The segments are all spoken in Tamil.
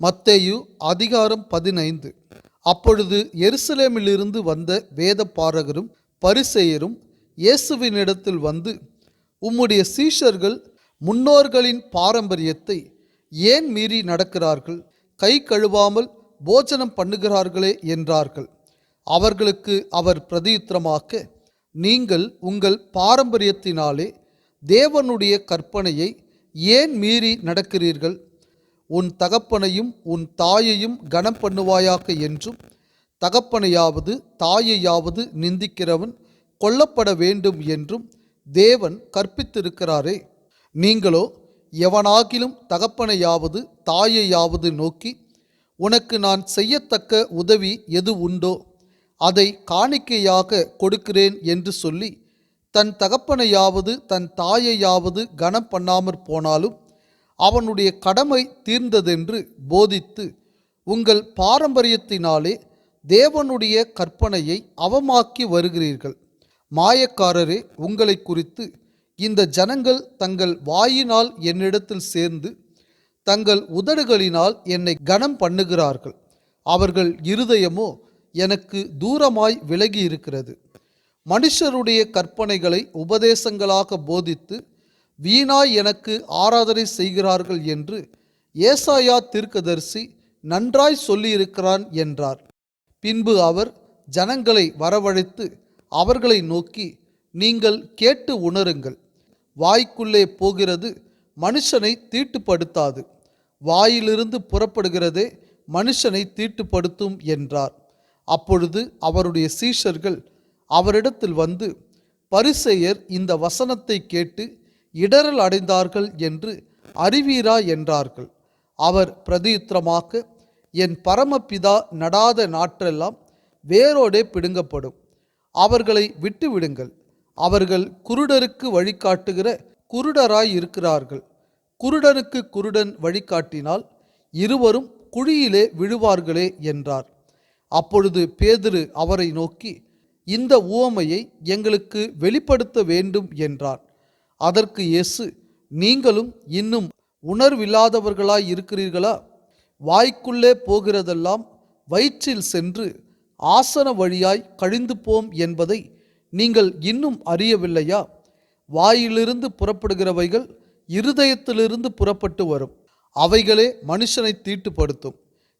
மத்தேயு அதிகாரம் 15. அப்பொழுது எருசலேமிலிருந்து வந்த வேதபாரகரும் பரிசேயரும் இயேசுவினிடத்தில் வந்து, உம்முடைய சீஷர்கள் முன்னோர்களின் பாரம்பரியத்தை ஏன் மீறி நடக்கிறார்கள்? கை கழுவாமல் போஜனம் பண்ணுகிறார்களே என்றார்கள். அவர்களுக்கு அவர் பிரதியுத்தரமாக, நீங்கள் உங்கள் பாரம்பரியத்தினாலே தேவனுடைய கற்பனையை ஏன் மீறி நடக்கிறீர்கள்? உன் தகப்பனையும் உன் தாயையும் கனம் பண்ணுவாயாக என்றும், தகப்பனையாவது தாயையாவது நிந்திக்கிறவன் கொல்லப்பட வேண்டும் என்றும் தேவன் கற்பித்திருக்கிறாரே. நீங்களோ எவனாகிலும் தகப்பனையாவது தாயையாவது நோக்கி, உனக்கு நான் செய்யத்தக்க உதவி எது உண்டோ அதை காணிக்கையாக கொடுக்கிறேன் என்று சொல்லி, தன் தகப்பனையாவது தன் தாயையாவது கனம் பண்ணாமற் போனாலும் அவனுடைய கடமை தீர்ந்ததென்று போதித்து, உங்கள் பாரம்பரியத்தினாலே தேவனுடைய கற்பனையை அவமாக்கி வருகிறீர்கள். மாயக்காரரே, உங்களை குறித்து இந்த ஜனங்கள் தங்கள் வாயினால் என்னிடத்தில் சேர்ந்து தங்கள் உதடுகளினால் என்னை கனம் பண்ணுகிறார்கள். அவர்கள் இருதயமோ எனக்கு தூரமாய் விலகி இருக்கிறது. மனுஷருடைய கற்பனைகளை உபதேசங்களாக போதித்து வீணாய் எனக்கு ஆராதனை செய்கிறார்கள் என்று ஏசாயா தீர்க்கதரிசி நன்றாய் சொல்லியிருக்கிறான் என்றார். பின்பு அவர் ஜனங்களை வரவழைத்து அவர்களை நோக்கி, நீங்கள் கேட்டு உணருங்கள். வாய்க்குள்ளே போகிறது மனுஷனை தீட்டுப்படுத்தாது, வாயிலிருந்து புறப்படுகிறதே மனுஷனை தீட்டுப்படுத்தும் என்றார். அப்பொழுது அவருடைய சீஷர்கள் அவரிடத்தில் வந்து, பரிசேயர் இந்த வசனத்தை கேட்டு இடறல் அடைந்தார்கள் என்று அறிவீரா என்றார்கள். அவர் பிரதியுத்தரமாக, என் பரமபிதா நடாத நாற்றெல்லாம் வேரோடே பிடுங்கப்படும். அவர்களை விட்டுவிடுங்கள். அவர்கள் குருடருக்கு வழிகாட்டுகிற குருடராய் இருக்கிறார்கள். குருடனுக்கு குருடன் வழிகாட்டினால் இருவரும் குழியிலே விழுவார்களே என்றார். அப்பொழுது பேதுரு அவரை நோக்கி, இந்த உவமையை எங்களுக்கு வெளிப்படுத்த வேண்டும் என்றார். அதற்கு இயேசு, நீங்களும் இன்னும் உணர்வில்லாதவர்களாய் இருக்கிறீர்களா? வாய்க்குள்ளே போகிறதெல்லாம் வயிற்றில் சென்று ஆசன வழியாய் கழிந்து போம் என்பதை நீங்கள் இன்னும் அறியவில்லையா? வாயிலிருந்து புறப்படுகிறவைகள் இருதயத்திலிருந்து புறப்பட்டு வரும். அவைகளே மனுஷனை தீட்டுப்படுத்தும்.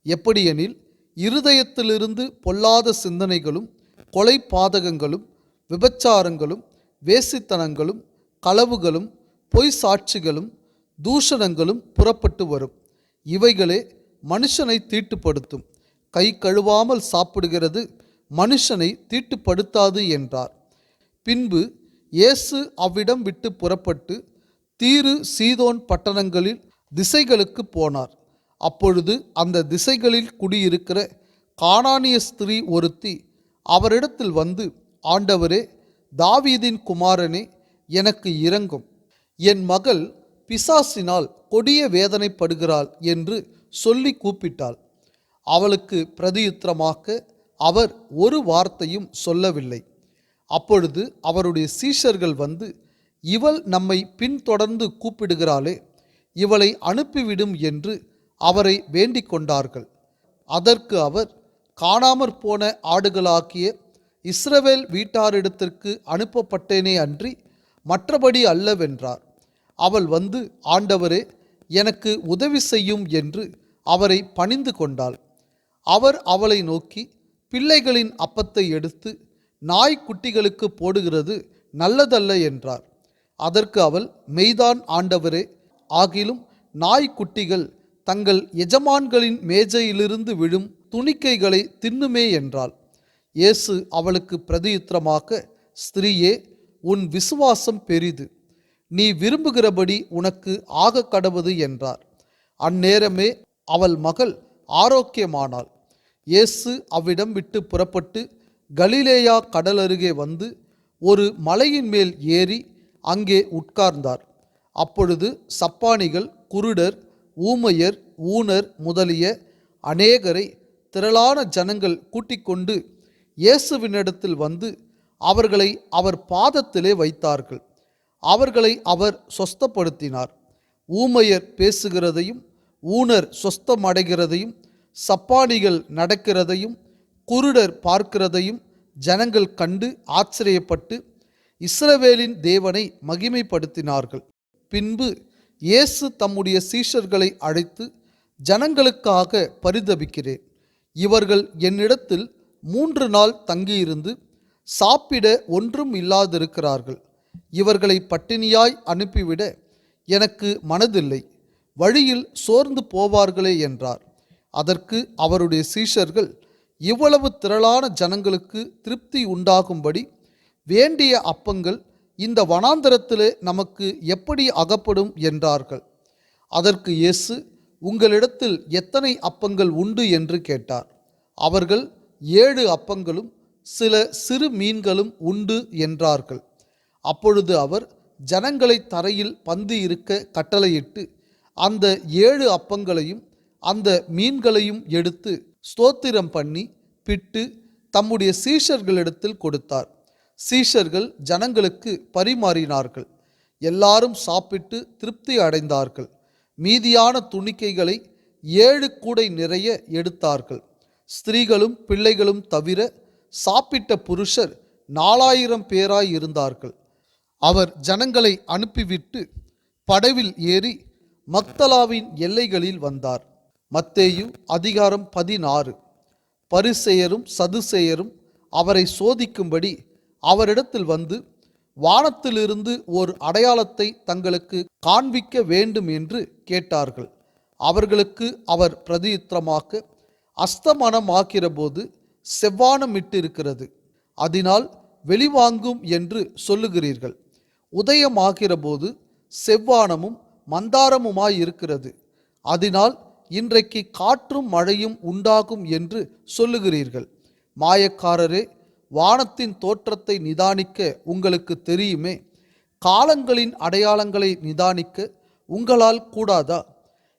எப்படியெனில், இருதயத்திலிருந்து பொல்லாத சிந்தனைகளும் கொலை பாதகங்களும் விபச்சாரங்களும் வேசித்தனங்களும் களவுகளும் பொய் சாட்சிகளும் தூஷணங்களும் புறப்பட்டு வரும். இவைகளே மனுஷனை தீட்டுப்படுத்தும். கை கழுவாமல் சாப்பிடுகிறது மனுஷனை தீட்டுப்படுத்தாது என்றார். பின்பு இயேசு அவ்விடம் விட்டு புறப்பட்டு தீரு சீதோன் பட்டணங்களில் திசைகளுக்கு போனார். அப்பொழுது அந்த திசைகளில் குடியிருக்கிற கானானிய ஸ்திரீ ஒருத்தி அவரிடத்தில் வந்து, ஆண்டவரே, தாவீதின் குமாரனே, எனக்கு இரங்கும். என் மகள் பிசாசினால் கொடிய வேதனைப்படுகிறாள் என்று சொல்லி கூப்பிட்டாள். அவளுக்கு பிரதியுத்தரமாக அவர் ஒரு வார்த்தையும் சொல்லவில்லை. அப்பொழுது அவருடைய சீஷர்கள் வந்து, இவள் நம்மை பின்தொடர்ந்து கூப்பிடுகிறாளே, இவளை அனுப்பிவிடும் என்று அவரை வேண்டிக் கொண்டார்கள். அதற்கு அவர், காணாமற் போன ஆடுகளாக்கிய இஸ்ரவேல் வீட்டாரிடத்திற்கு அனுப்பப்பட்டேனே அன்றி மற்றபடி அல்லவென்றார். அவள் வந்து, ஆண்டவரே, எனக்கு உதவி செய்யும் என்று அவரை பணிந்து கொண்டாள். அவர் அவளை நோக்கி, பிள்ளைகளின் அப்பத்தை எடுத்து நாய்க்குட்டிகளுக்கு போடுகிறது நல்லதல்ல என்றார். அதற்கு அவள், மெய்தான் ஆண்டவரே, ஆகிலும் நாய்க்குட்டிகள் தங்கள் எஜமான்களின் மேஜையிலிருந்து விழும் துணிக்கைகளை தின்னுமே என்றாள். இயேசு அவளுக்கு பிரதியுத்தரமாக, ஸ்திரீயே, உன் விசுவாசம் பெரிது. நீ விரும்புகிறபடி உனக்கு ஆக கடவது என்றார். அந்நேரமே அவள் மகள் ஆரோக்கியமானாள். இயேசு அவ்விடம் விட்டு புறப்பட்டு கலிலேயா கடல் அருகே வந்து ஒரு மலையின் மேல் ஏறி அங்கே உட்கார்ந்தார். அப்பொழுது சப்பாணிகள், குருடர், ஊமையர், ஊனர் முதலிய அநேகரை திரளான ஜனங்கள் கூட்டிக் கொண்டு இயேசுவினிடத்தில் வந்து அவர்களை அவர் பாதத்திலே வைத்தார்கள். அவர்களை அவர் சொஸ்தப்படுத்தினார். ஊமையர் பேசுகிறதையும் ஊனர் சொஸ்தமடைகிறதையும் சப்பானிகள் நடக்கிறதையும் குருடர் பார்க்கிறதையும் ஜனங்கள் கண்டு ஆச்சரியப்பட்டு இஸ்ரவேலின் தேவனை மகிமைப்படுத்தினார்கள். பின்பு இயேசு தம்முடைய சீஷர்களை அழைத்து, ஜனங்களுக்காக பரிதபிக்கிறேன். இவர்கள் என்னிடத்தில் 3 நாள் தங்கியிருந்து சாப்பிட ஒன்றும் இல்லாதிருக்கிறார்கள். இவர்களை பட்டினியாய் அனுப்பிவிட எனக்கு மனதில்லை. வழியில் சோர்ந்து போவார்களே என்றார். அதற்கு அவருடைய சீஷர்கள், இவ்வளவு திரளான ஜனங்களுக்கு திருப்தி உண்டாகும்படி வேண்டிய அப்பங்கள் இந்த வனாந்தரத்திலே நமக்கு எப்படி அகப்படும் என்றார்கள். அதற்கு இயேசு, உங்களிடத்தில் எத்தனை அப்பங்கள் உண்டு என்று கேட்டார். அவர்கள் 7 அப்பங்களும் சில சிறு மீன்களும் உண்டு என்றார்கள். அப்பொழுது அவர் ஜனங்களை தரையில் பந்தி இருக்க கட்டளையிட்டு அந்த 7 அப்பங்களையும் அந்த மீன்களையும் எடுத்து ஸ்தோத்திரம் பண்ணி பிட்டு தம்முடைய சீஷர்களிடத்தில் கொடுத்தார். சீஷர்கள் ஜனங்களுக்கு பரிமாறினார்கள். எல்லாரும் சாப்பிட்டு திருப்தி அடைந்தார்கள். மீதியான துணிக்கைகளை 7 கூடை நிறைய எடுத்தார்கள். ஸ்திரீகளும் பிள்ளைகளும் தவிர சாப்பிட்ட புருஷர் 4000 பேராய் இருந்தார்கள். அவர் ஜனங்களை அனுப்பிவிட்டு படவில் ஏறி மக்தலாவின் எல்லைகளில் வந்தார். மத்தேயு அதிகாரம் 16. பரிசேயரும் சதுசேயரும் அவரை சோதிக்கும்படி அவரிடத்தில் வந்து, வானத்திலிருந்து ஒரு அடையாளத்தை தங்களுக்கு காண்பிக்க வேண்டும் என்று கேட்டார்கள். அவர்களுக்கு அவர் பிரதியுத்தரமாக, அஸ்தமனமாகிற போது செவ்வானமிட்டிருக்கிறது, அதனால் வெளிவாங்கும் என்று சொல்லுகிறீர்கள். உதயமாகிற போது செவ்வானமும் மந்தாரமுமாயிருக்கிறது, அதனால் இன்றைக்கு காற்றும் மழையும் உண்டாகும் என்று சொல்லுகிறீர்கள். மாயக்காரரே, வானத்தின் தோற்றத்தை நிதானிக்க உங்களுக்கு தெரியுமே, காலங்களின் அடையாளங்களை நிதானிக்க உங்களால் கூடாதா?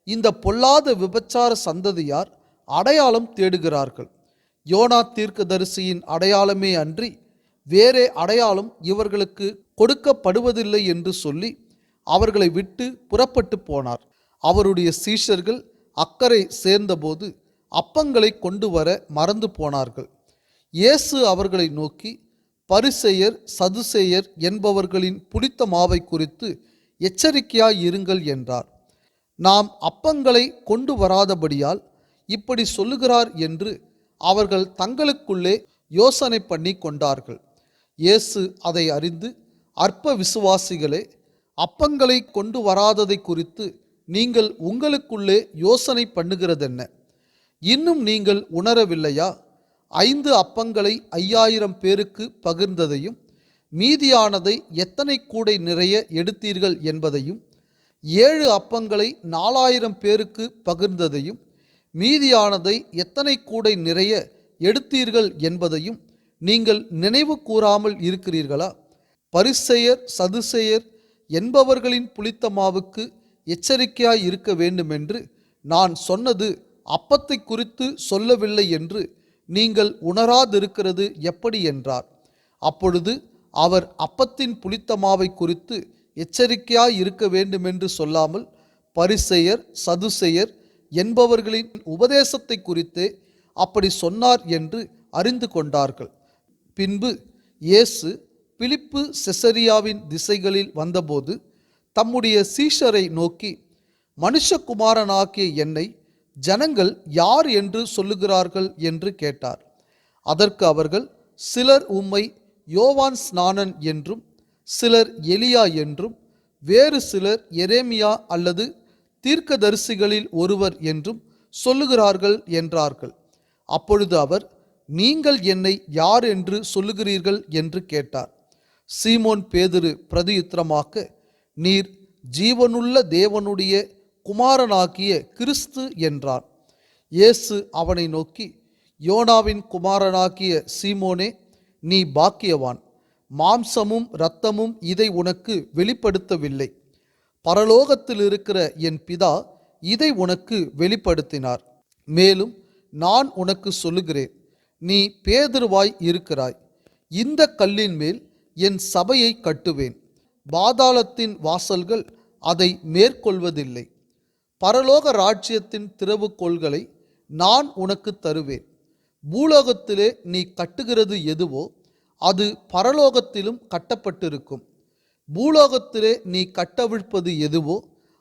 இந்த பொல்லாத விபச்சார சந்ததியார் அடையாளம் தேடுகிறார்கள். யோனா தீர்க்கதரிசியின் அடையாளமே அன்றி வேறே அடையாளம் இவர்களுக்கு கொடுக்கப்படுவதில்லை என்று சொல்லி அவர்களை விட்டு புறப்பட்டு போனார். அவருடைய சீஷர்கள் அக்கறை சேர்ந்தபோது அப்பங்களை கொண்டு வர மறந்து போனார்கள். இயேசு அவர்களை நோக்கி, பரிசேயர் சதுசேயர் என்பவர்களின் புளித்த மாவை குறித்து எச்சரிக்கையாய் இருங்கள் என்றார். நாம் அப்பங்களை கொண்டு வராதபடியால் இப்படி சொல்லுகிறார் என்று அவர்கள் தங்களுக்குள்ளே யோசனை பண்ணி கொண்டார்கள். இயேசு அதை அறிந்து, அற்ப விசுவாசிகளே, அப்பங்களை கொண்டு வராததை குறித்து நீங்கள் உங்களுக்குள்ளே யோசனை பண்ணுகிறதென்ன? இன்னும் நீங்கள் உணரவில்லையா? 5 அப்பங்களை 5000 பேருக்கு பகிர்ந்ததையும் மீதியானதை எத்தனை கூடை நிறைய எடுத்தீர்கள் என்பதையும், 7 அப்பங்களை 4000 பேருக்கு பகிர்ந்ததையும் மீதியானதை எத்தனை கூடை நிறைய எடுத்தீர்கள் என்பதையும் நீங்கள் நினைவு கூறாமல் இருக்கிறீர்களா? பரிசேயர் சதுசேயர் என்பவர்களின் புளித்த மாவுக்கு எச்சரிக்கையாய் இருக்க வேண்டுமென்று நான் சொன்னது அப்பத்தை குறித்து சொல்லவில்லை என்று நீங்கள் உணராதிருக்கிறது எப்படி என்றார். அப்பொழுது அவர் அப்பத்தின் புளித்த மாவை குறித்து எச்சரிக்கையாய் இருக்க வேண்டுமென்று சொல்லாமல் பரிசேயர் சதுசேயர் என்பவர்களின் உபதேசத்தை குறித்தே அப்படி சொன்னார் என்று அறிந்து கொண்டார்கள். பின்பு இயேசு பிலிப்பு செசரியாவின் திசைகளில் வந்தபோது தம்முடைய சீஷரை நோக்கி, மனுஷகுமாரனாகிய என்னை ஜனங்கள் யார் என்று சொல்லுகிறார்கள் என்று கேட்டார். அதற்கு அவர்கள், சிலர் உம்மை யோவான் ஸ்நானன் என்றும், சிலர் எலியா என்றும், வேறு சிலர் எரேமியா அல்லது தீர்க்கதரிசிகளில் ஒருவர் என்றும் சொல்லுகிறார்கள் என்றார்கள். அப்பொழுது அவர், நீங்கள் என்னை யார் என்று சொல்லுகிறீர்கள் என்று கேட்டார். சீமோன் பேதுரு பிரதியுத்தரமாக, நீர் ஜீவனுள்ள தேவனுடைய குமாரனாகிய கிறிஸ்து என்றான். இயேசு அவனை நோக்கி, யோனாவின் குமாரனாகிய சீமோனே, நீ பாக்கியவான். மாம்சமும் இரத்தமும் இதை உனக்கு வெளிப்படுத்தவில்லை, பரலோகத்தில் இருக்கிற என் பிதா இதை உனக்கு வெளிப்படுத்தினார். மேலும் நான் உனக்கு சொல்லுகிறேன், நீ பேதுருவாய் இருக்கிறாய். இந்த கல்லின் மேல் என் சபையை கட்டுவேன், பாதாளத்தின் வாசல்கள் அதை மேற்கொள்வதில்லை. பரலோக ராஜ்யத்தின் திறவுகோல்களை நான் உனக்கு தருவேன். பூலோகத்திலே நீ கட்டுகிறது எதுவோ அது பரலோகத்திலும் கட்டப்பட்டிருக்கும். பூலோகத்திலே நீ கட்டவிழ்ப்பது எதுவோ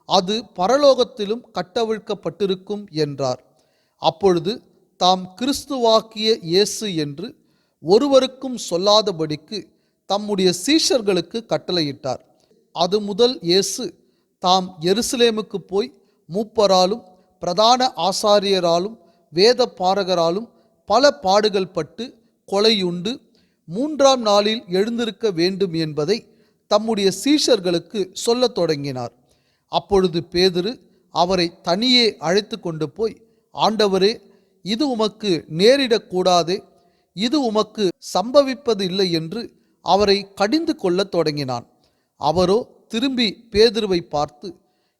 அது பரலோகத்திலும் கட்டவிழ்க்கப்பட்டிருக்கும் என்றார். அப்பொழுது தாம் கிறிஸ்துவாக்கிய இயேசு என்று ஒருவருக்கும் சொல்லாதபடிக்கு தம்முடைய சீஷர்களுக்கு கட்டளையிட்டார். அது முதல் இயேசு தாம் எருசலேமுக்கு போய் மூப்பராலும் பிரதான ஆசாரியராலும் வேத பாரகராலும் பல பாடுகள் பட்டு கொலையுண்டு 3ஆம் நாளில் எழுந்திருக்க வேண்டும் என்பதை தம்முடைய சீஷர்களுக்கு சொல்லத் தொடங்கினார். அப்பொழுது பேதுரு அவரை தனியே அழைத்து கொண்டு போய், ஆண்டவரே, இது உமக்கு நேரிடக்கூடாதே, இது உமக்கு சம்பவிப்பதில்லை என்று அவரை கடிந்து கொள்ளத் தொடங்கினான். அவரோ திரும்பி பேதுருவை பார்த்து,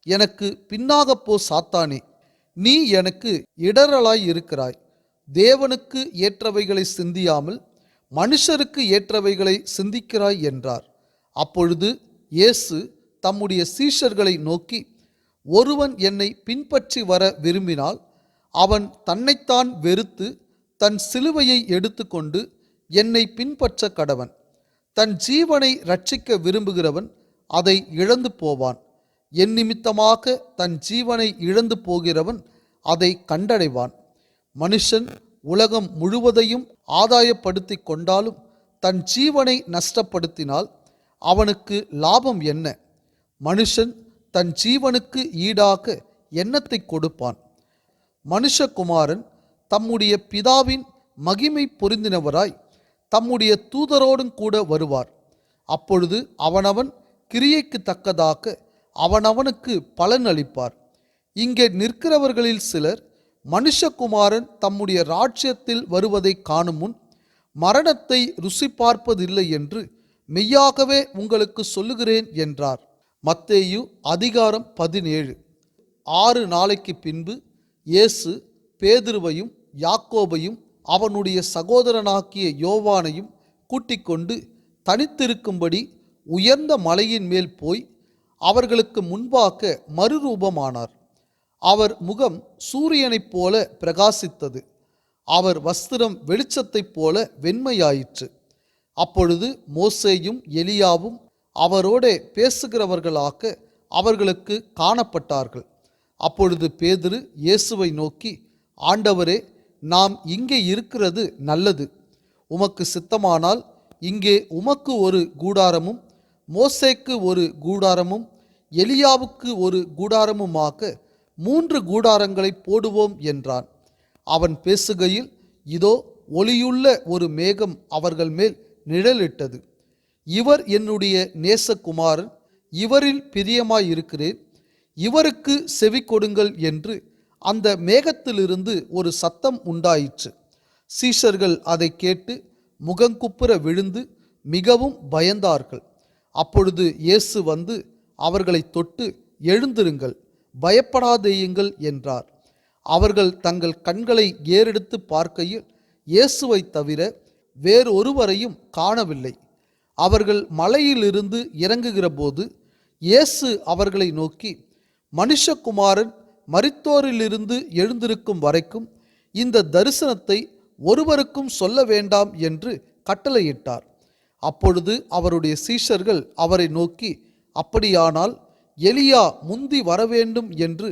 எனக்கு பின்னாகப் போ சாத்தானே, நீ எனக்கு இடறலாய் இருக்கிறாய். தேவனுக்கு ஏற்றவைகளை சிந்தியாமல் மனுஷருக்கு ஏற்றவைகளை சிந்திக்கிறாய் என்றார். அப்பொழுது இயேசு தம்முடைய சீஷர்களை நோக்கி, ஒருவன் என்னை பின்பற்றி வர விரும்பினால் அவன் தன்னைத்தான் வெறுத்து தன் சிலுவையை எடுத்துக்கொண்டு என்னை பின்பற்ற கடவன். தன் ஜீவனை இரட்சிக்க விரும்புகிறவன் அதை இழந்து போவான். என் நிமித்தமாக தன் ஜீவனை இழந்து போகிறவன் அதை கண்டடைவான். மனுஷன் உலகம் முழுவதையும் ஆதாயப்படுத்தி கொண்டாலும் தன் ஜீவனை நஷ்டப்படுத்தினால் அவனுக்கு லாபம் என்ன? மனுஷன் தன் ஜீவனுக்கு ஈடாக என்னத்தை கொடுப்பான்? மனுஷகுமாரன் தம்முடைய பிதாவின் மகிமை பொருந்தினவராய் தம்முடைய தூதரோடும் கூட வருவார். அப்பொழுது அவனவன் கிரியைக்கு தக்கதாக அவனவனுக்கு பலன் அளிப்பார். இங்கே நிற்கிறவர்களில் சிலர் மனுஷகுமாரன் தம்முடைய ராஜ்யத்தில் வருவதை காணும் முன் மரணத்தை ருசி பார்ப்பதில்லை என்று மெய்யாகவே உங்களுக்கு சொல்லுகிறேன் என்றார். மத்தேயு அதிகாரம் 17. 6 நாளைக்கு பின்பு இயேசு பேதுருவையும் யாக்கோபையும் அவனுடைய சகோதரனாகிய யோவானையும் கூட்டிக் கொண்டு தனித்திருக்கும்படி உயர்ந்த மலையின் மேல் போய் அவர்களுக்கு முன்பாக மறுரூபமானார். அவர் முகம் சூரியனைப் போல பிரகாசித்தது. அவர் வஸ்திரம் வெளிச்சத்தைப் போல வெண்மையாயிற்று. அப்பொழுது மோசேயும் எலியாவும் அவரோடே பேசுகிறவர்களாக அவர்களுக்கு காணப்பட்டார்கள். அப்பொழுது பேதுரு இயேசுவை நோக்கி, ஆண்டவரே, நாம் இங்கே இருக்கிறது நல்லது. உமக்கு சித்தமானால் இங்கே உமக்கு ஒரு கூடாரமும் மோசேக்கு ஒரு கூடாரமும் எலியாவுக்கு ஒரு கூடாரமுமாக 3 கூடாரங்களை போடுவோம் என்றான். அவன் பேசுகையில் இதோ ஒளியுள்ள ஒரு மேகம் அவர்கள் மேல் நிழலிட்டது. இவர் என்னுடைய நேசகுமாரன், இவரில் பிரியமாயிருக்கிறேன், இவருக்கு செவி கொடுங்கள் என்று அந்த மேகத்திலிருந்து ஒரு சத்தம் உண்டாயிற்று. சீஷர்கள் அதை கேட்டு முகங்குப்புற விழுந்து மிகவும் பயந்தார்கள். அப்பொழுது இயேசு வந்து அவர்களை தொட்டு, எழுந்திருங்கள், பயப்படாதேயுங்கள் என்றார். அவர்கள் தங்கள் கண்களை ஏறெடுத்து பார்க்கையில் இயேசுவை தவிர வேறொருவரையும் காணவில்லை. அவர்கள் மலையிலிருந்து இறங்குகிற போது இயேசு அவர்களை நோக்கி, மனுஷகுமாரன் மரித்தோரிலிருந்து எழுந்திருக்கும் வரைக்கும் இந்த தரிசனத்தை ஒருவருக்கும் சொல்ல வேண்டாம் என்று கட்டளையிட்டார். அப்பொழுது அவருடைய சீஷர்கள் அவரை நோக்கி, அப்படியானால் எலியா முந்தி வரவேண்டும் என்று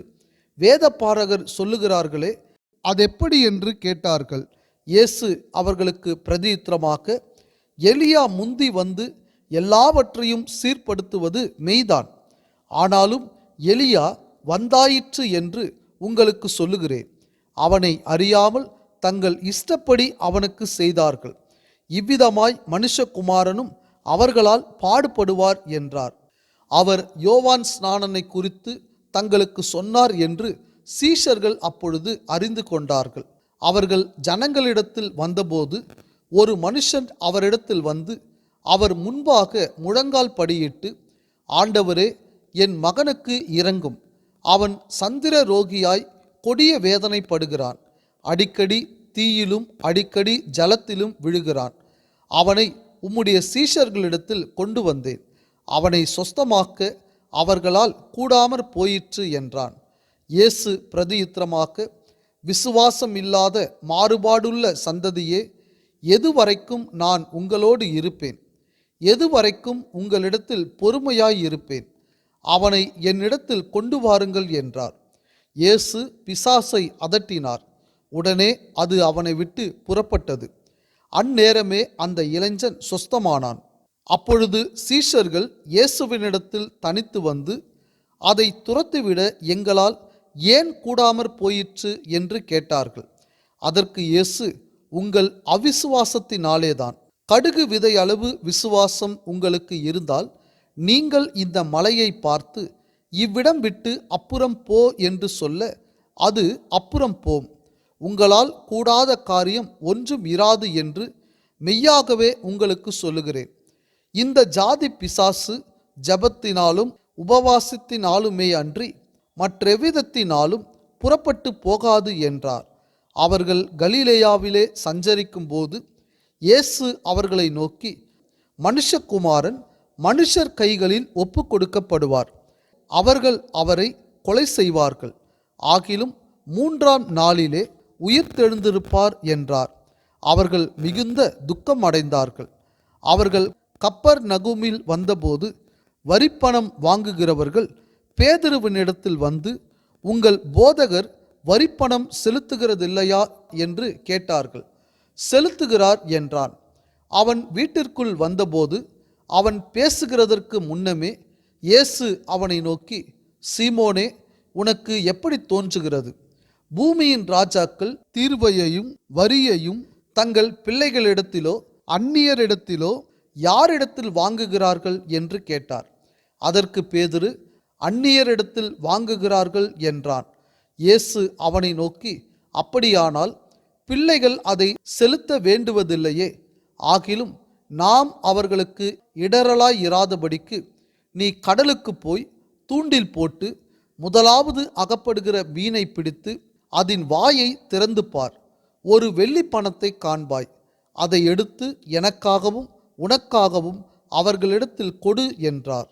வேதபாரகர் சொல்லுகிறார்களே, அதெப்படி என்று கேட்டார்கள். இயேசு அவர்களுக்கு பிரதியுத்தரமாக, எலியா முந்தி வந்து எல்லாவற்றையும் சீர்படுத்துவது மெய்தான். ஆனாலும் எலியா வந்தாயிற்று என்று உங்களுக்கு சொல்லுகிறேன். அவனை அறியாமல் தங்கள் இஷ்டப்படி அவனுக்கு செய்தார்கள். இவ்விதமாய் மனுஷகுமாரனும் அவர்களால் பாடுபடுவார் என்றார். அவர் யோவான் ஸ்நானனை குறித்து தங்களுக்கு சொன்னார் என்று சீஷர்கள் அப்பொழுது அறிந்து கொண்டார்கள். அவர்கள் ஜனங்களிடத்தில் வந்தபோது ஒரு மனுஷன் அவரிடத்தில் வந்து அவர் முன்பாக முழங்கால் படியிட்டு, ஆண்டவரே, என் மகனுக்கு இரங்கும், அவன் சந்திர ரோகியாய் கொடிய வேதனைப்படுகிறான், அடிக்கடி தீயிலும் அடிக்கடி ஜலத்திலும் விழுகிறான். அவனை உம்முடைய சீஷர்களிடத்தில் கொண்டு வந்தேன், அவனை சொஸ்தமாக்க அவர்களால் கூடாமற் போயிற்று என்றான். இயேசு பிரதியுத்தரமாக, விசுவாசம் இல்லாத மாறுபாடுள்ள சந்ததியே, எதுவரைக்கும் நான் உங்களோடு இருப்பேன்? எதுவரைக்கும் உங்களிடத்தில் பொறுமையாய் இருப்பேன்? அவனை என்னிடத்தில் கொண்டு வாருங்கள் என்றார். இயேசு பிசாசை அதட்டினார். உடனே அது அவனை விட்டு புறப்பட்டது. அந்நேரமே அந்த இளைஞன் சொஸ்தமானான். அப்பொழுது சீஷர்கள் இயேசுவினிடத்தில் தனித்து வந்து, அதை துரத்திவிட எங்களால் ஏன் கூடாமற் போயிற்று என்று கேட்டார்கள். அதற்கு இயேசு, உங்கள் அவிசுவாசத்தினாலேதான். கடுகு விதை அளவு விசுவாசம் உங்களுக்கு இருந்தால், நீங்கள் இந்த மலையை பார்த்து, இவ்விடம் விட்டு அப்புறம் போ என்று சொல்ல, அது அப்புறம் போம். உங்களால் கூடாத காரியம் ஒன்றும் இராது என்று மெய்யாகவே உங்களுக்கு சொல்லுகிறேன். இந்த ஜாதி பிசாசு ஜபத்தினாலும் உபவாசத்தினாலுமே அன்றி மற்றெவ்விதத்தினாலும் புறப்பட்டு போகாது என்றார். அவர்கள் கலிலேயாவிலே சஞ்சரிக்கும் போது இயேசு அவர்களை நோக்கி, மனுஷகுமாரன் மனுஷர் கைகளில் ஒப்பு கொடுக்கப்படுவார். அவர்கள் அவரை கொலை செய்வார்கள். ஆகிலும் 3ஆம் நாளிலே உயிர்த்தெழுந்திருப்பார் என்றார். அவர்கள் மிகுந்த துக்கம் அடைந்தார்கள். அவர்கள் கப்பர்நகூமில் வந்தபோது வரிப்பணம் வாங்குகிறவர்கள் பேதுருவினிடத்தில் வந்து, உங்கள் போதகர் வரிப்பணம் செலுத்துகிறதில்லையா என்று கேட்டார்கள். செலுத்துகிறார் என்றான். அவன் வீட்டிற்குள் வந்தபோது அவன் பேசுகிறதற்கு முன்னமே இயேசு அவனை நோக்கி, சீமோனே, உனக்கு எப்படி தோன்றுகிறது? பூமியின் ராஜாக்கள் தீர்வையையும் வரியையும் தங்கள் பிள்ளைகளிடத்திலோ அந்நியரிடத்திலோ யாரிடத்தில் வாங்குகிறார்கள் என்று கேட்டார். அதற்கு பேதுரு, அந்நியரிடத்தில் வாங்குகிறார்கள் என்றான். இயேசு அவனை நோக்கி, அப்படியானால் பிள்ளைகள் அதை செலுத்த வேண்டுவதில்லையே. ஆகிலும் நாம் அவர்களுக்கு இடரலாய் இராதபடிக்கு நீ கடலுக்கு போய் தூண்டில் போட்டு முதலாவது அகப்படுகிற மீனை பிடித்து அதன் வாயை திறந்து பார். ஒரு வெள்ளி பணத்தை காண்பாய். அதை எடுத்து எனக்காகவும் உனக்காகவும் அவர்களிடத்தில் கொடு என்றார்.